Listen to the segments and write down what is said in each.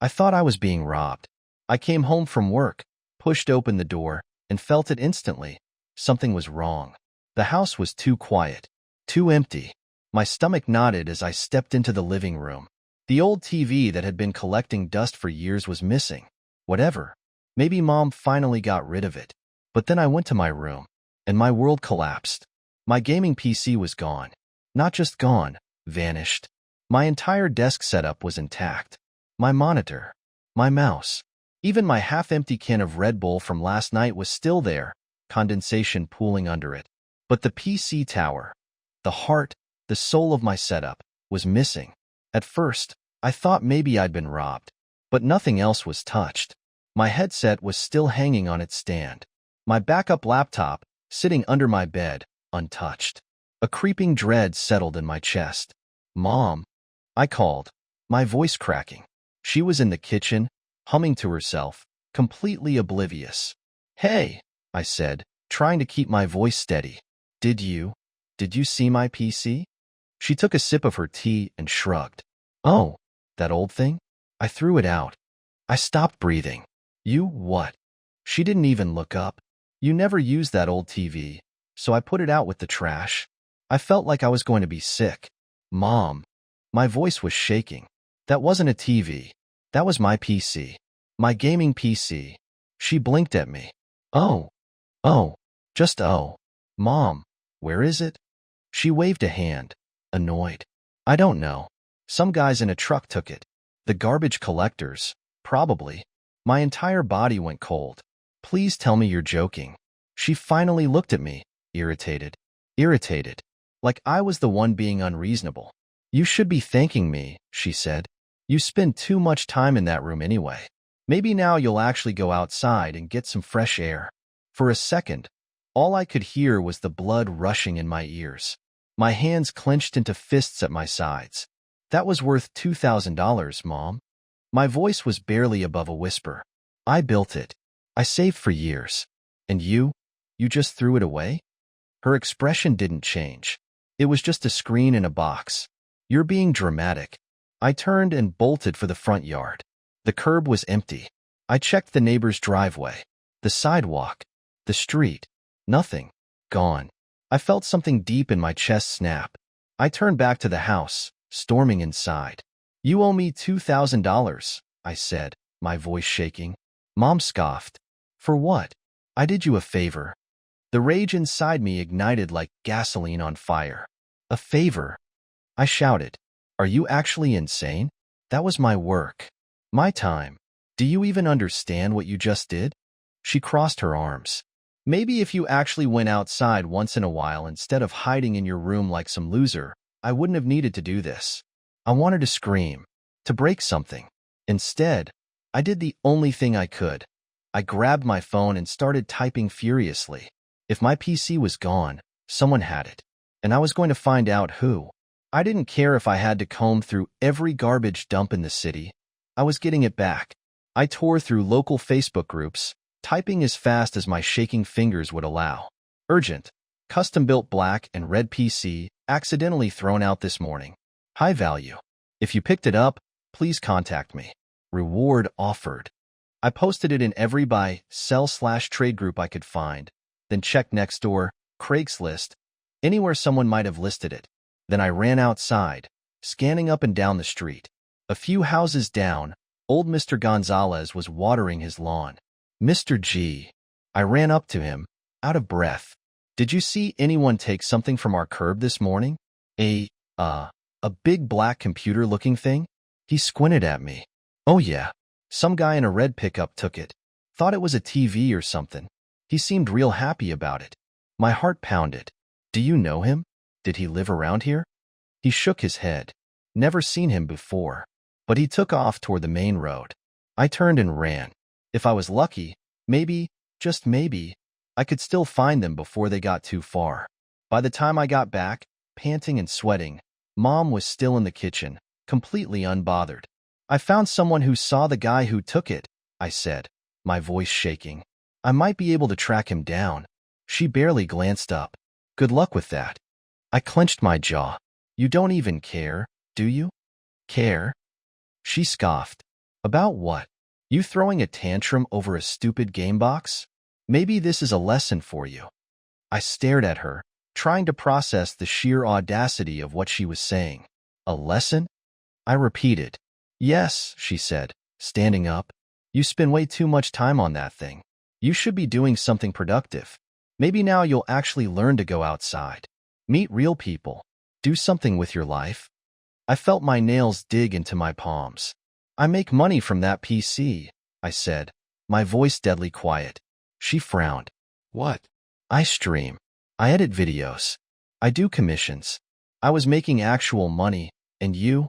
I thought I was being robbed. I came home from work, pushed open the door, and felt it instantly. Something was wrong. The house was too quiet, too empty. My stomach knotted as I stepped into the living room. The old TV that had been collecting dust for years was missing. Whatever. Maybe Mom finally got rid of it. But then I went to my room, and my world collapsed. My gaming PC was gone. Not just gone, vanished. My entire desk setup was intact. My monitor, my mouse, even my half-empty can of Red Bull from last night was still there, condensation pooling under it. But the PC tower, the heart, the soul of my setup, was missing. At first, I thought maybe I'd been robbed, but nothing else was touched. My headset was still hanging on its stand. My backup laptop, sitting under my bed, untouched. A creeping dread settled in my chest. "Mom," I called, my voice cracking. She was in the kitchen, humming to herself, completely oblivious. "Hey," I said, trying to keep my voice steady. Did you see my PC?" She took a sip of her tea and shrugged. "Oh, that old thing? I threw it out." I stopped breathing. "You what?" She didn't even look up. "You never used that old TV, so I put it out with the trash." I felt like I was going to be sick. "Mom." My voice was shaking. "That wasn't a TV. That was my PC. My gaming PC." She blinked at me. Oh, just oh. "Mom, where is it?" She waved a hand, annoyed. "I don't know. Some guys in a truck took it. The garbage collectors, probably." My entire body went cold. "Please tell me you're joking." She finally looked at me, irritated. Irritated. Like I was the one being unreasonable. "You should be thanking me," she said. "You spend too much time in that room anyway. Maybe now you'll actually go outside and get some fresh air." For a second, all I could hear was the blood rushing in my ears. My hands clenched into fists at my sides. "That was worth $2,000, Mom." My voice was barely above a whisper. "I built it. I saved for years. And you just threw it away?" Her expression didn't change. It was just a screen in a box. "You're being dramatic." I turned and bolted for the front yard. The curb was empty. I checked the neighbor's driveway, the sidewalk, the street. Nothing. Gone. I felt something deep in my chest snap. I turned back to the house, storming inside. "You owe me $2,000, I said, my voice shaking. Mom scoffed. "For what?" "I did you a favor." The rage inside me ignited like gasoline on fire. "A favor?" I shouted. "Are you actually insane? That was my work. My time. Do you even understand what you just did?" She crossed her arms. "Maybe if you actually went outside once in a while instead of hiding in your room like some loser, I wouldn't have needed to do this." I wanted to scream, to break something. Instead, I did the only thing I could. I grabbed my phone and started typing furiously. If my PC was gone, someone had it, and I was going to find out who. I didn't care if I had to comb through every garbage dump in the city. I was getting it back. I tore through local Facebook groups, typing as fast as my shaking fingers would allow. "Urgent. Custom-built black and red PC, accidentally thrown out this morning. High value. If you picked it up, please contact me. Reward offered." I posted it in every buy, sell/trade group I could find, then checked Nextdoor, Craigslist, anywhere someone might have listed it. Then I ran outside, scanning up and down the street. A few houses down, old Mr. Gonzalez was watering his lawn. "Mr. G." I ran up to him, out of breath. "Did you see anyone take something from our curb this morning? A big black computer-looking thing?" He squinted at me. "Oh yeah, some guy in a red pickup took it. Thought it was a TV or something." He seemed real happy about it. My heart pounded. "Do you know him? Did he live around here?" He shook his head. "Never seen him before." But he took off toward the main road. I turned and ran. If I was lucky, maybe, just maybe, I could still find them before they got too far. By the time I got back, panting and sweating, Mom was still in the kitchen, completely unbothered. "I found someone who saw the guy who took it," I said, my voice shaking. "I might be able to track him down." She barely glanced up. "Good luck with that." I clenched my jaw. "You don't even care, do you?" "Care?" She scoffed. About what? You throwing a tantrum over a stupid game box? Maybe this is a lesson for you. I stared at her, trying to process the sheer audacity of what she was saying. A lesson? I repeated. Yes, she said, standing up. You spend way too much time on that thing. You should be doing something productive. Maybe now you'll actually learn to go outside. Meet real people. Do something with your life. I felt my nails dig into my palms. I make money from that PC, I said, my voice deadly quiet. She frowned. What? I stream. I edit videos. I do commissions. I was making actual money, and you?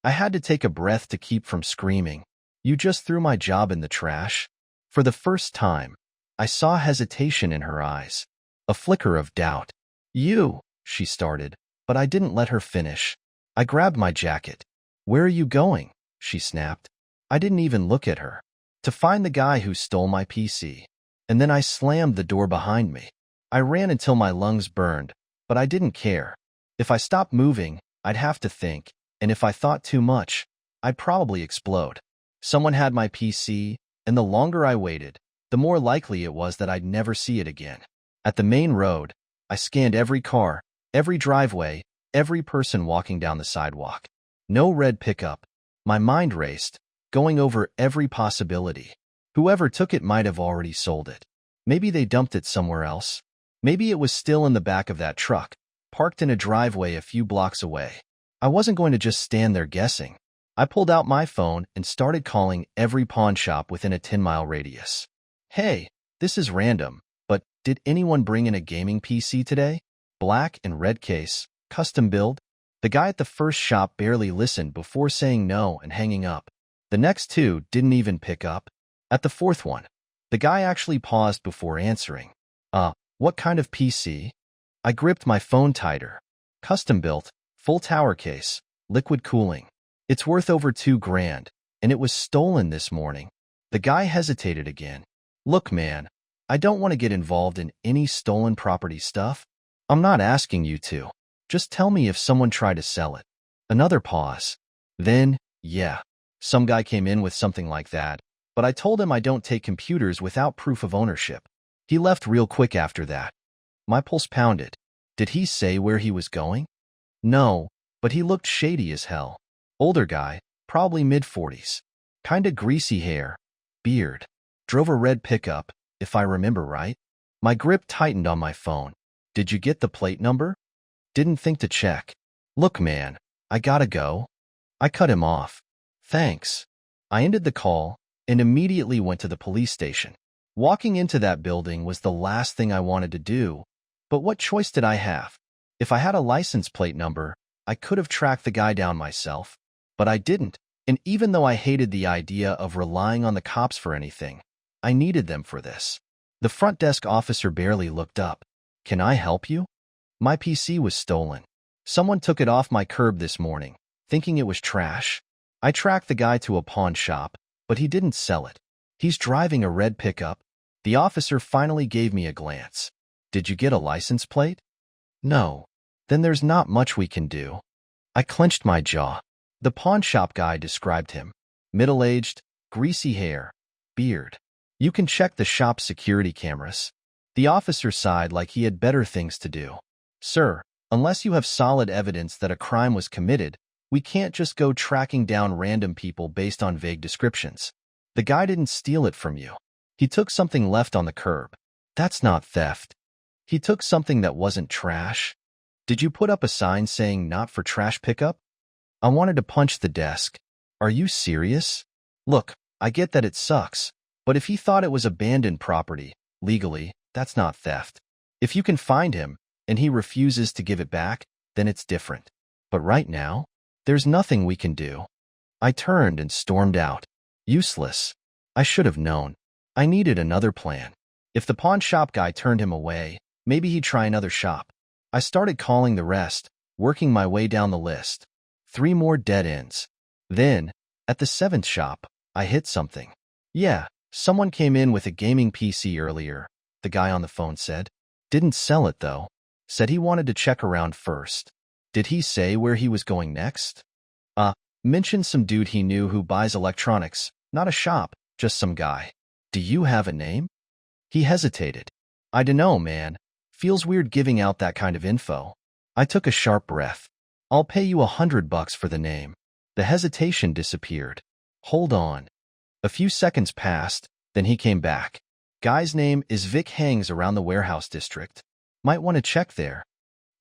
I had to take a breath to keep from screaming. You just threw my job in the trash? For the first time, I saw hesitation in her eyes, a flicker of doubt. You, she started, but I didn't let her finish. I grabbed my jacket. Where are you going? She snapped. I didn't even look at her. To find the guy who stole my PC. And then I slammed the door behind me. I ran until my lungs burned, but I didn't care. If I stopped moving, I'd have to think, and if I thought too much, I'd probably explode. Someone had my PC, and the longer I waited, the more likely it was that I'd never see it again. At the main road, I scanned every car, every driveway, every person walking down the sidewalk. No red pickup. My mind raced, going over every possibility. Whoever took it might have already sold it. Maybe they dumped it somewhere else. Maybe it was still in the back of that truck, parked in a driveway a few blocks away. I wasn't going to just stand there guessing. I pulled out my phone and started calling every pawn shop within a 10-mile radius. Hey, this is random, but did anyone bring in a gaming PC today? Black and red case, custom build? The guy at the first shop barely listened before saying no and hanging up. The next two didn't even pick up. At the fourth one, the guy actually paused before answering. What kind of PC? I gripped my phone tighter. Custom built, full tower case, liquid cooling. It's worth over $2,000, and it was stolen this morning. The guy hesitated again. Look, man, I don't want to get involved in any stolen property stuff. I'm not asking you to. Just tell me if someone tried to sell it. Another pause. Then, yeah, some guy came in with something like that, but I told him I don't take computers without proof of ownership. He left real quick after that. My pulse pounded. Did he say where he was going? No, but he looked shady as hell. Older guy, probably mid-40s. Kinda greasy hair, beard. Drove a red pickup, if I remember right. My grip tightened on my phone. Did you get the plate number? Didn't think to check. Look, man, I gotta go. I cut him off. Thanks. I ended the call and immediately went to the police station. Walking into that building was the last thing I wanted to do, but what choice did I have? If I had a license plate number, I could have tracked the guy down myself, but I didn't, and even though I hated the idea of relying on the cops for anything, I needed them for this. The front desk officer barely looked up. Can I help you? My PC was stolen. Someone took it off my curb this morning, thinking it was trash. I tracked the guy to a pawn shop, but he didn't sell it. He's driving a red pickup. The officer finally gave me a glance. Did you get a license plate? No. Then there's not much we can do. I clenched my jaw. The pawn shop guy described him. Middle-aged, greasy hair, beard. You can check the shop's security cameras. The officer sighed like he had better things to do. Sir, unless you have solid evidence that a crime was committed, we can't just go tracking down random people based on vague descriptions. The guy didn't steal it from you. He took something left on the curb. That's not theft. He took something that wasn't trash. Did you put up a sign saying not for trash pickup? I wanted to punch the desk. Are you serious? Look, I get that it sucks, but if he thought it was abandoned property, legally, that's not theft. If you can find him, and he refuses to give it back, then it's different. But right now, there's nothing we can do. I turned and stormed out. Useless. I should have known. I needed another plan. If the pawn shop guy turned him away, maybe he'd try another shop. I started calling the rest, working my way down the list. 3 more dead ends. Then, at the 7th shop, I hit something. Yeah, someone came in with a gaming PC earlier, the guy on the phone said. Didn't sell it, though. Said he wanted to check around first. Did he say where he was going next? Mentioned some dude he knew who buys electronics, Not a shop, just some guy. Do you have a name? He hesitated. I dunno, man. Feels weird giving out that kind of info. I took a sharp breath. I'll pay you $100 for the name. The hesitation disappeared. Hold on. A few seconds passed, then he came back. Guy's name is Vic, hangs around the warehouse district. Might want to check there.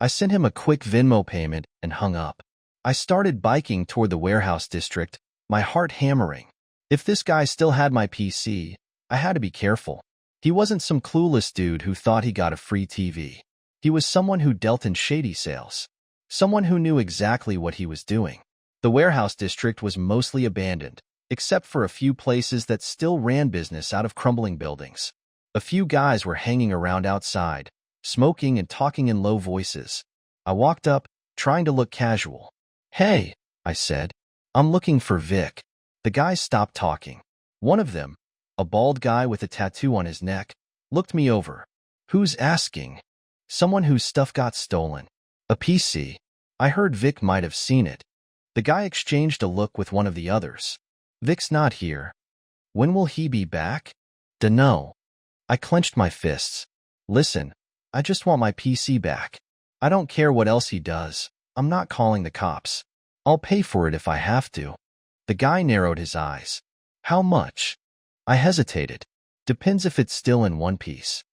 I sent him a quick Venmo payment and hung up. I started biking toward the warehouse district, my heart hammering. If this guy still had my PC, I had to be careful. He wasn't some clueless dude who thought he got a free TV. He was someone who dealt in shady sales. Someone who knew exactly what he was doing. The warehouse district was mostly abandoned, except for a few places that still ran business out of crumbling buildings. A few guys were hanging around outside, smoking and talking in low voices. I walked up, trying to look casual. Hey, I said. I'm looking for Vic. The guys stopped talking. One of them, a bald guy with a tattoo on his neck, looked me over. Who's asking? Someone whose stuff got stolen. A PC. I heard Vic might have seen it. The guy exchanged a look with one of the others. Vic's not here. When will he be back? Dunno. I clenched my fists. Listen, I just want my PC back. I don't care what else he does. I'm not calling the cops. I'll pay for it if I have to. The guy narrowed his eyes. How much? I hesitated. Depends if it's still in one piece.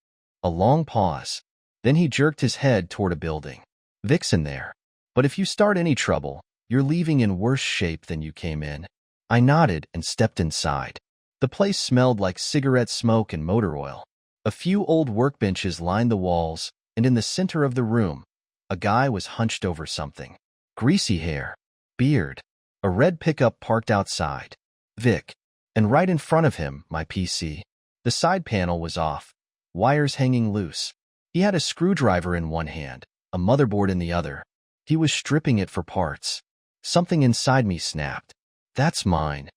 A long pause. Then he jerked his head toward a building. Vic's in there. But if you start any trouble, you're leaving in worse shape than you came in. I nodded and stepped inside. The place smelled like cigarette smoke and motor oil. A few old workbenches lined the walls, and in the center of the room, a guy was hunched over something. Greasy hair, beard, a red pickup parked outside. Vic. And right in front of him, my PC. The side panel was off, wires hanging loose. He had a screwdriver in one hand, a motherboard in the other. He was stripping it for parts. Something inside me snapped. That's mine.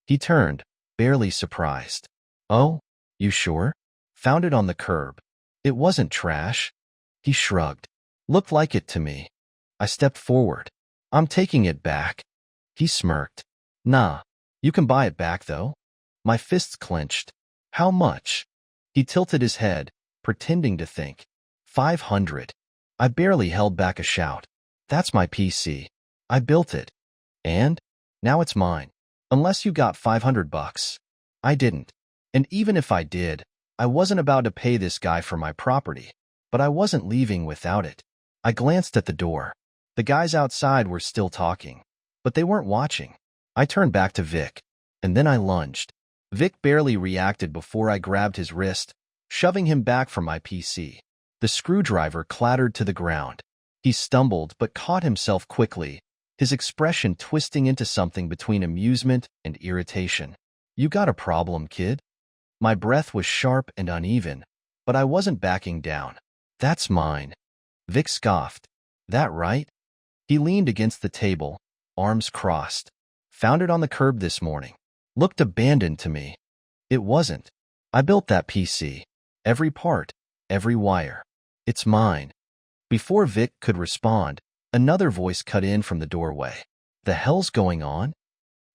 He turned, barely surprised. Oh, you sure? Found it on the curb. It wasn't trash. He shrugged. Looked like it to me. I stepped forward. I'm taking it back. He smirked. Nah, you can buy it back though. My fists clenched. How much? He tilted his head, pretending to think. 500. I barely held back a shout. That's my PC. I built it. And? Now it's mine. Unless you got $500. I didn't. And even if I did, I wasn't about to pay this guy for my property. But I wasn't leaving without it. I glanced at the door. The guys outside were still talking. But they weren't watching. I turned back to Vic. And then I lunged. Vic barely reacted before I grabbed his wrist, shoving him back from my PC. The screwdriver clattered to the ground. He stumbled but caught himself quickly, his expression twisting into something between amusement and irritation. You got a problem, kid? My breath was sharp and uneven, but I wasn't backing down. That's mine. Vic scoffed. That right? He leaned against the table, arms crossed. Found it on the curb this morning. Looked abandoned to me. It wasn't. I built that PC. Every part, every wire. It's mine. Before Vic could respond, another voice cut in from the doorway. The hell's going on?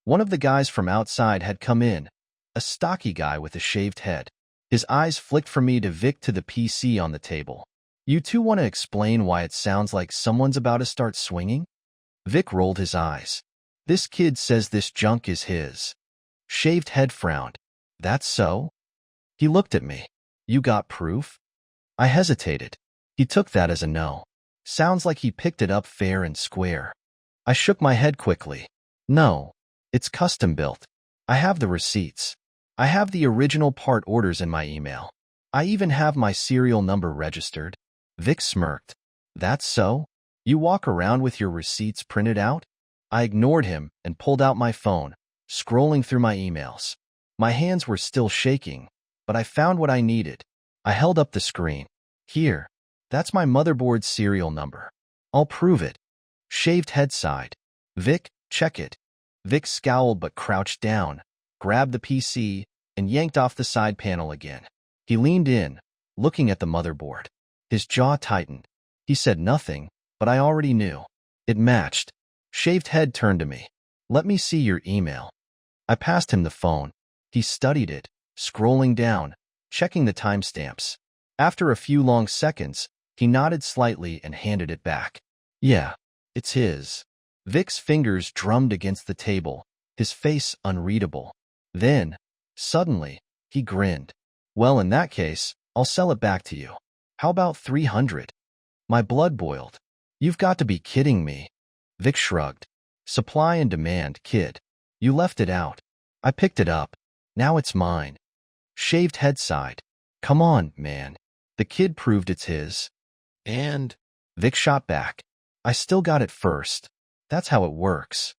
One of the guys from outside had come in, a stocky guy with a shaved head. His eyes flicked from me to Vic to the PC on the table. You two want to explain why it sounds like someone's about to start swinging? Vic rolled his eyes. This kid says this junk is his. Shaved head frowned. That's so? He looked at me. You got proof? I hesitated. He took that as a no. Sounds like he picked it up fair and square. I shook my head quickly. No. It's custom built. I have the receipts. I have the original part orders in my email. I even have my serial number registered. Vic smirked. That's so? You walk around with your receipts printed out? I ignored him and pulled out my phone, scrolling through my emails. My hands were still shaking, but I found what I needed. I held up the screen. Here. That's my motherboard's serial number. I'll prove it. Shaved head sighed. Vic, check it. Vic scowled but crouched down, grabbed the PC, and yanked off the side panel again. He leaned in, looking at the motherboard. His jaw tightened. He said nothing, but I already knew. It matched. Shaved head turned to me. Let me see your email. I passed him the phone, He studied it, scrolling down, checking the timestamps. After a few long seconds, he nodded slightly and handed it back. Yeah, it's his. Vic's fingers drummed against the table, his face unreadable. Then, suddenly, he grinned. Well, in that case, I'll sell it back to you. How about 300? My blood boiled. You've got to be kidding me. Vic shrugged. Supply and demand, kid. You left it out. I picked it up. Now it's mine. Shaved head sighed. Come on, man. The kid proved it's his. And Vic shot back. I still got it first. That's how it works.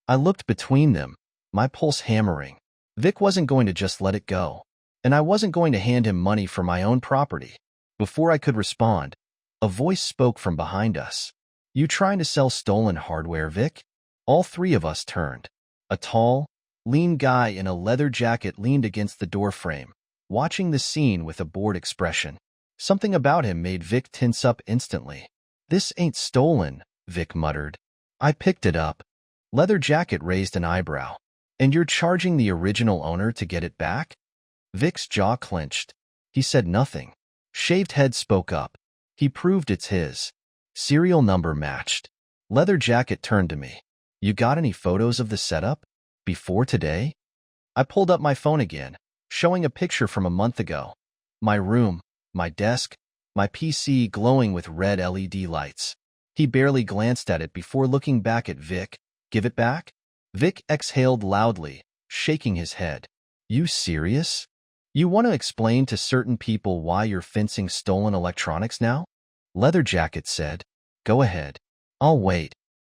I looked between them, my pulse hammering. Vic wasn't going to just let it go. And I wasn't going to hand him money for my own property. Before I could respond, a voice spoke from behind us. You trying to sell stolen hardware, Vic? All three of us turned. A tall, lean guy in a leather jacket leaned against the doorframe, watching the scene with a bored expression. Something about him made Vic tense up instantly. This ain't stolen, Vic muttered. I picked it up. Leather jacket raised an eyebrow. And you're charging the original owner to get it back? Vic's jaw clenched. He said nothing. Shaved head spoke up. He proved it's his. Serial number matched. Leather jacket turned to me. You got any photos of the setup? Before today? I pulled up my phone again, showing a picture from a month ago. My room, my desk, my PC glowing with red LED lights. He barely glanced at it before looking back at Vic. Give it back? Vic exhaled loudly, shaking his head. You serious? You want to explain to certain people why you're fencing stolen electronics now? Leather jacket said. Go ahead. I'll wait.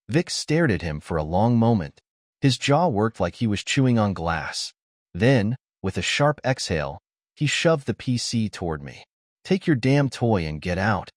Vic stared at him for a long moment. His jaw worked like he was chewing on glass. Then, with a sharp exhale, he shoved the PC toward me. Take your damn toy and get out.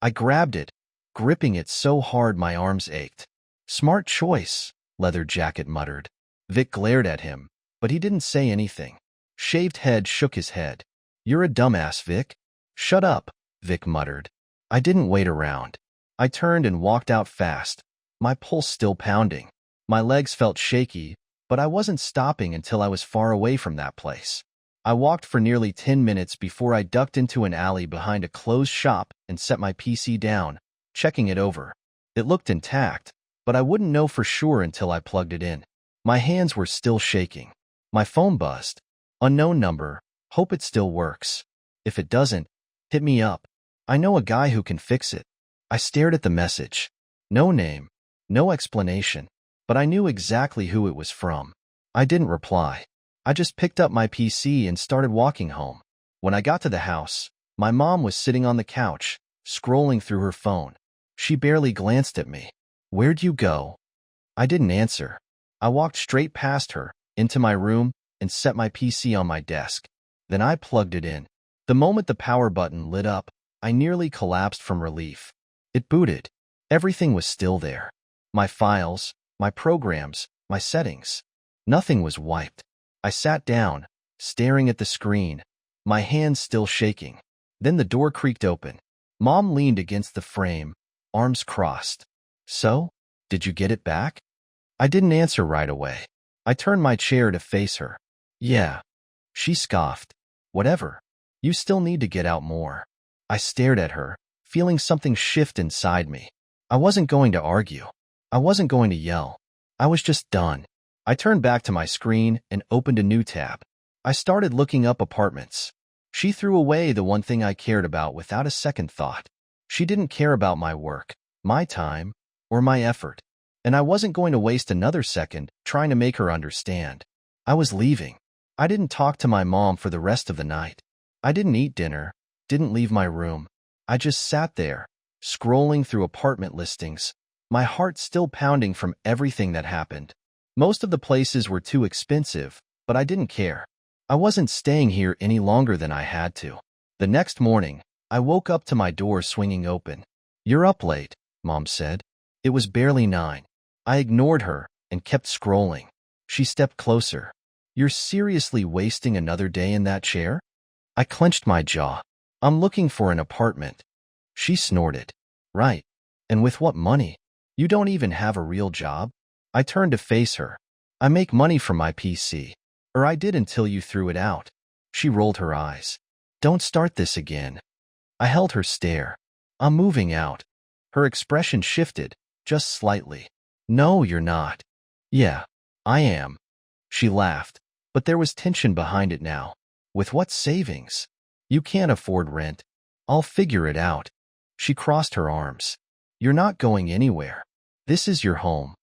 I grabbed it, gripping it so hard my arms ached. Smart choice, Leather jacket muttered. Vic glared at him, but he didn't say anything. Shaved head shook his head. You're a dumbass, Vic. Shut up, Vic muttered. I didn't wait around. I turned and walked out fast, my pulse still pounding. My legs felt shaky, but I wasn't stopping until I was far away from that place. I walked for nearly 10 minutes before I ducked into an alley behind a closed shop and set my PC down, checking it over. It looked intact, but I wouldn't know for sure until I plugged it in. My hands were still shaking. My phone buzzed. Unknown number. Hope it still works. If it doesn't, hit me up. I know a guy who can fix it. I stared at the message. No name, no explanation, but I knew exactly who it was from. I didn't reply. I just picked up my PC and started walking home. When I got to the house, my mom was sitting on the couch, scrolling through her phone. She barely glanced at me. Where'd you go? I didn't answer. I walked straight past her, into my room, and set my PC on my desk. Then I plugged it in. The moment the power button lit up, I nearly collapsed from relief. It booted. Everything was still there. My files, my programs, my settings. Nothing was wiped. I sat down, staring at the screen, my hands still shaking. Then the door creaked open. Mom leaned against the frame, arms crossed. So, did you get it back? I didn't answer right away. I turned my chair to face her. Yeah. She scoffed. Whatever. You still need to get out more. I stared at her, feeling something shift inside me. I wasn't going to argue. I wasn't going to yell. I was just done. I turned back to my screen and opened a new tab. I started looking up apartments. She threw away the one thing I cared about without a second thought. She didn't care about my work, my time, or my effort. And I wasn't going to waste another second trying to make her understand. I was leaving. I didn't talk to my mom for the rest of the night. I didn't eat dinner, didn't leave my room. I just sat there, scrolling through apartment listings, my heart still pounding from everything that happened. Most of the places were too expensive, but I didn't care. I wasn't staying here any longer than I had to. The next morning, I woke up to my door swinging open. You're up late, Mom said. It was barely 9. I ignored her and kept scrolling. She stepped closer. You're seriously wasting another day in that chair? I clenched my jaw. I'm looking for an apartment. She snorted. Right. And with what money? You don't even have a real job? I turned to face her. I make money from my PC. Or I did until you threw it out. She rolled her eyes. Don't start this again. I held her stare. I'm moving out. Her expression shifted, just slightly. No, you're not. Yeah, I am. She laughed, but there was tension behind it now. With what savings? You can't afford rent. I'll figure it out. She crossed her arms. You're not going anywhere. This is your home.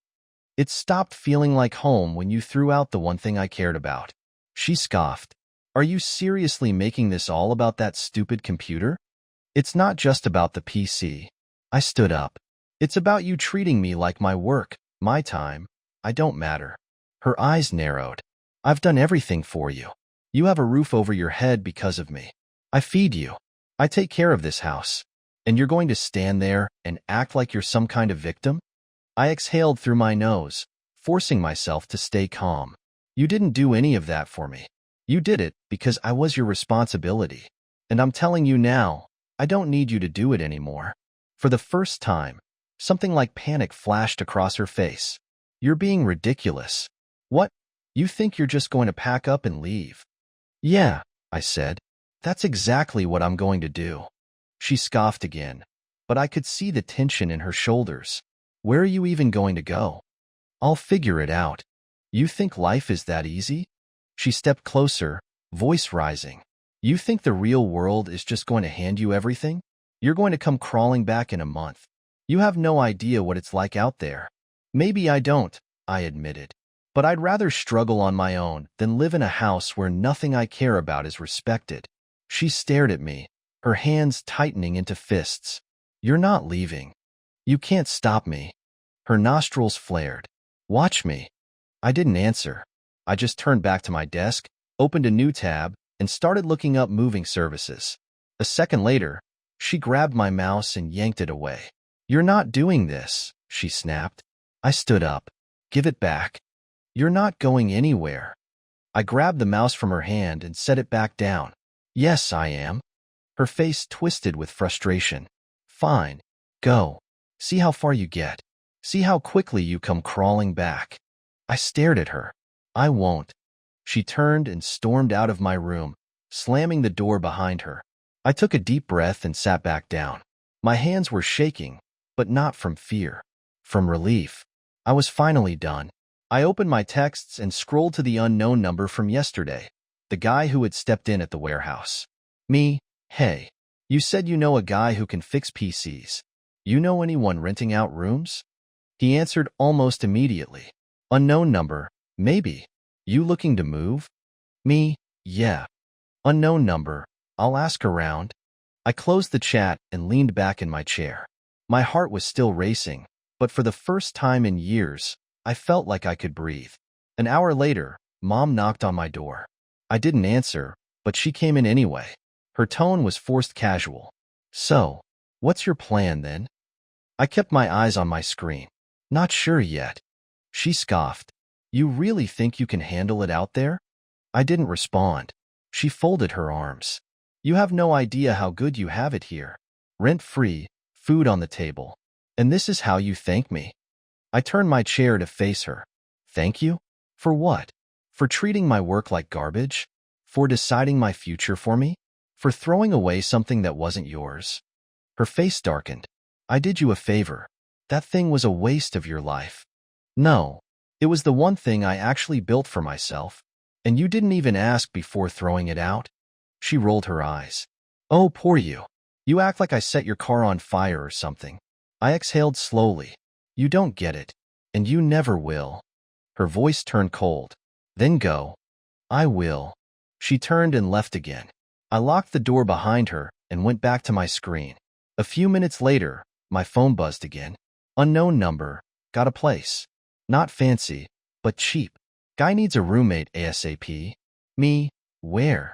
It stopped feeling like home when you threw out the one thing I cared about. She scoffed. Are you seriously making this all about that stupid computer? It's not just about the PC. I stood up. It's about you treating me like my work, my time. I don't matter. Her eyes narrowed. I've done everything for you. You have a roof over your head because of me. I feed you. I take care of this house. And you're going to stand there and act like you're some kind of victim? I exhaled through my nose, forcing myself to stay calm. You didn't do any of that for me. You did it because I was your responsibility. And I'm telling you now, I don't need you to do it anymore. For the first time, something like panic flashed across her face. You're being ridiculous. What? You think you're just going to pack up and leave? Yeah, I said. That's exactly what I'm going to do. She scoffed again, but I could see the tension in her shoulders. Where are you even going to go? I'll figure it out. You think life is that easy? She stepped closer, voice rising. You think the real world is just going to hand you everything? You're going to come crawling back in a month. You have no idea what it's like out there. Maybe I don't, I admitted. But I'd rather struggle on my own than live in a house where nothing I care about is respected. She stared at me, her hands tightening into fists. You're not leaving. You can't stop me. Her nostrils flared. Watch me. I didn't answer. I just turned back to my desk, opened a new tab, and started looking up moving services. A second later, she grabbed my mouse and yanked it away. You're not doing this, she snapped. I stood up. Give it back. You're not going anywhere. I grabbed the mouse from her hand and set it back down. Yes, I am. Her face twisted with frustration. Fine. Go. See how far you get. See how quickly you come crawling back. I stared at her. I won't. She turned and stormed out of my room, slamming the door behind her. I took a deep breath and sat back down. My hands were shaking, but not from fear. From relief. I was finally done. I opened my texts and scrolled to the unknown number from yesterday. The guy who had stepped in at the warehouse. Me, hey. You said you know a guy who can fix PCs. You know anyone renting out rooms? He answered almost immediately. Unknown number, maybe. You looking to move? Me, yeah. Unknown number, I'll ask around. I closed the chat and leaned back in my chair. My heart was still racing, but for the first time in years, I felt like I could breathe. An hour later, Mom knocked on my door. I didn't answer, but she came in anyway. Her tone was forced casual. So, what's your plan then? I kept my eyes on my screen. Not sure yet. She scoffed. You really think you can handle it out there? I didn't respond. She folded her arms. You have no idea how good you have it here. Rent-free, food on the table. And this is how you thank me? I turned my chair to face her. Thank you? For what? For treating my work like garbage? For deciding my future for me? For throwing away something that wasn't yours? Her face darkened. I did you a favor. That thing was a waste of your life. No, it was the one thing I actually built for myself. And you didn't even ask before throwing it out? She rolled her eyes. Oh, poor you. You act like I set your car on fire or something. I exhaled slowly. You don't get it. And you never will. Her voice turned cold. Then go. I will. She turned and left again. I locked the door behind her and went back to my screen. A few minutes later, my phone buzzed again. Unknown number. Got a place. Not fancy, but cheap. Guy needs a roommate ASAP. Me, where?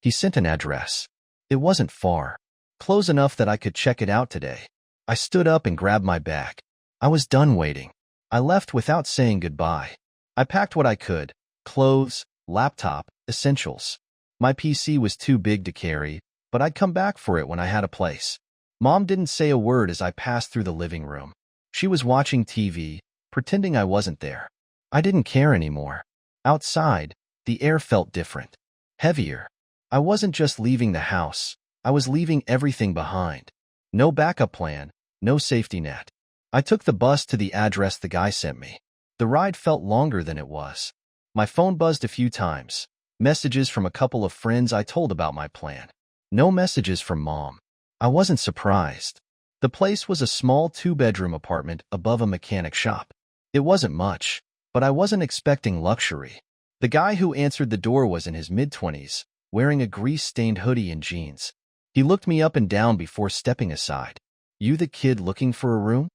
He sent an address. It wasn't far. Close enough that I could check it out today. I stood up and grabbed my bag. I was done waiting. I left without saying goodbye. I packed what I could. Clothes, laptop, essentials. My PC was too big to carry, but I'd come back for it when I had a place. Mom didn't say a word as I passed through the living room. She was watching TV, pretending I wasn't there. I didn't care anymore. Outside, The air felt different, heavier. I wasn't just leaving the house. I was leaving everything behind. No backup plan, no safety net. I took the bus to the address the guy sent me. The ride felt longer than it was. My phone buzzed a few times. Messages from a couple of friends I told about my plan. No messages from Mom. I wasn't surprised. The place was a small 2-bedroom apartment above a mechanic shop. It wasn't much, but I wasn't expecting luxury. The guy who answered the door was in his mid-20s, wearing a grease-stained hoodie and jeans. He looked me up and down before stepping aside. "You the kid looking for a room?"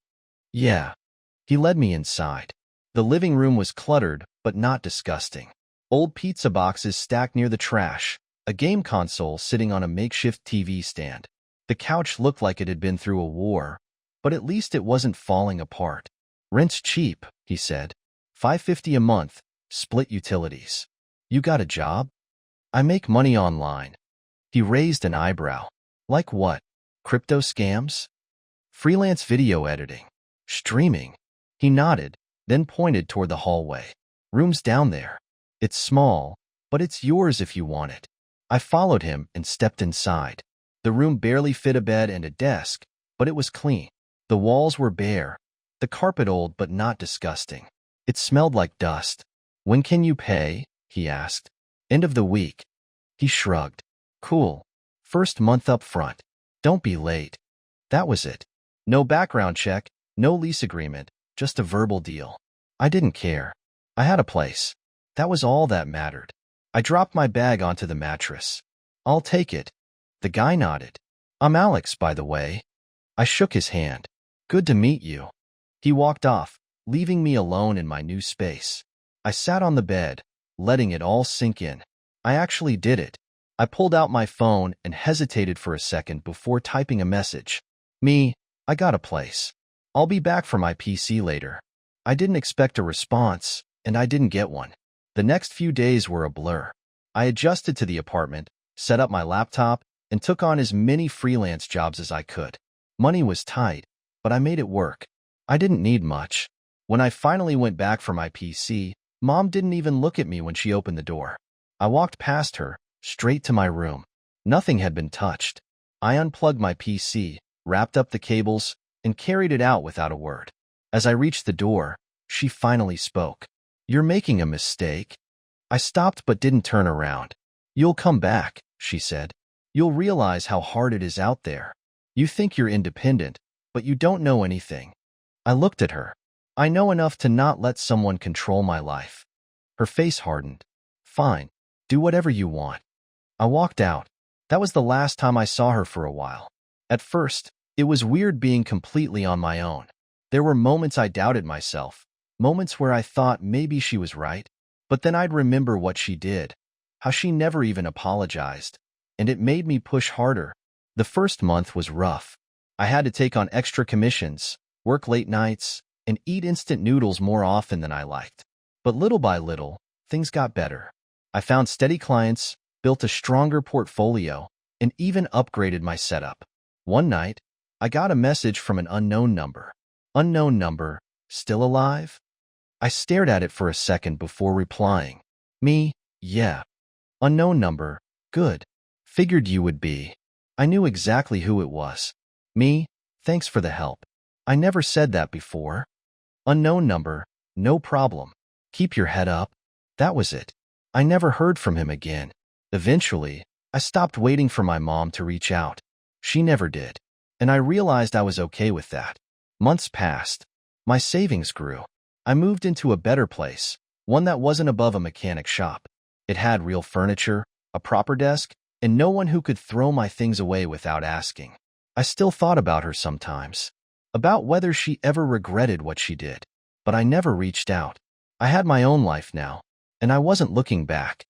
"Yeah." He led me inside. The living room was cluttered, but not disgusting. Old pizza boxes stacked near the trash, a game console sitting on a makeshift TV stand. The couch looked like it had been through a war, but at least it wasn't falling apart. "Rent's cheap," he said. $5.50 a month, split utilities. "You got a job?" "I make money online." He raised an eyebrow. "Like what? Crypto scams?" "Freelance video editing. Streaming." He nodded, then pointed toward the hallway. "Room's down there. It's small, but it's yours if you want it." I followed him and stepped inside. The room barely fit a bed and a desk, but it was clean. The walls were bare, the carpet old but not disgusting. It smelled like dust. "When can you pay?" he asked. "End of the week." He shrugged. "Cool. First month up front. Don't be late." That was it. No background check, no lease agreement, just a verbal deal. I didn't care. I had a place. That was all that mattered. I dropped my bag onto the mattress. "I'll take it." The guy nodded. "I'm Alex, by the way." I shook his hand. "Good to meet you." He walked off, leaving me alone in my new space. I sat on the bed, letting it all sink in. I actually did it. I pulled out my phone and hesitated for a second before typing a message. "Me, I got a place. I'll be back for my PC later." I didn't expect a response, and I didn't get one. The next few days were a blur. I adjusted to the apartment, set up my laptop, and took on as many freelance jobs as I could. Money was tight, but I made it work. I didn't need much. When I finally went back for my PC, Mom didn't even look at me when she opened the door. I walked past her, straight to my room. Nothing had been touched. I unplugged my PC, wrapped up the cables, and carried it out without a word. As I reached the door, she finally spoke. "You're making a mistake." I stopped but didn't turn around. "You'll come back," she said. "You'll realize how hard it is out there. You think you're independent, but you don't know anything." I looked at her. "I know enough to not let someone control my life." Her face hardened. "Fine. Do whatever you want." I walked out. That was the last time I saw her for a while. At first, it was weird being completely on my own. There were moments I doubted myself, moments where I thought maybe she was right, but then I'd remember what she did, how she never even apologized, and it made me push harder. The first month was rough. I had to take on extra commissions, work late nights, and eat instant noodles more often than I liked. But little by little, things got better. I found steady clients, built a stronger portfolio, and even upgraded my setup. One night, I got a message from an unknown number. "Unknown number, still alive?" I stared at it for a second before replying. "Me, yeah." "Unknown number, good. Figured you would be." I knew exactly who it was. "Me, thanks for the help. I never said that before." "Unknown number, no problem. Keep your head up." That was it. I never heard from him again. Eventually, I stopped waiting for my mom to reach out. She never did. And I realized I was okay with that. Months passed. My savings grew. I moved into a better place, one that wasn't above a mechanic shop. It had real furniture, a proper desk, and no one who could throw my things away without asking. I still thought about her sometimes, about whether she ever regretted what she did, but I never reached out. I had my own life now, and I wasn't looking back.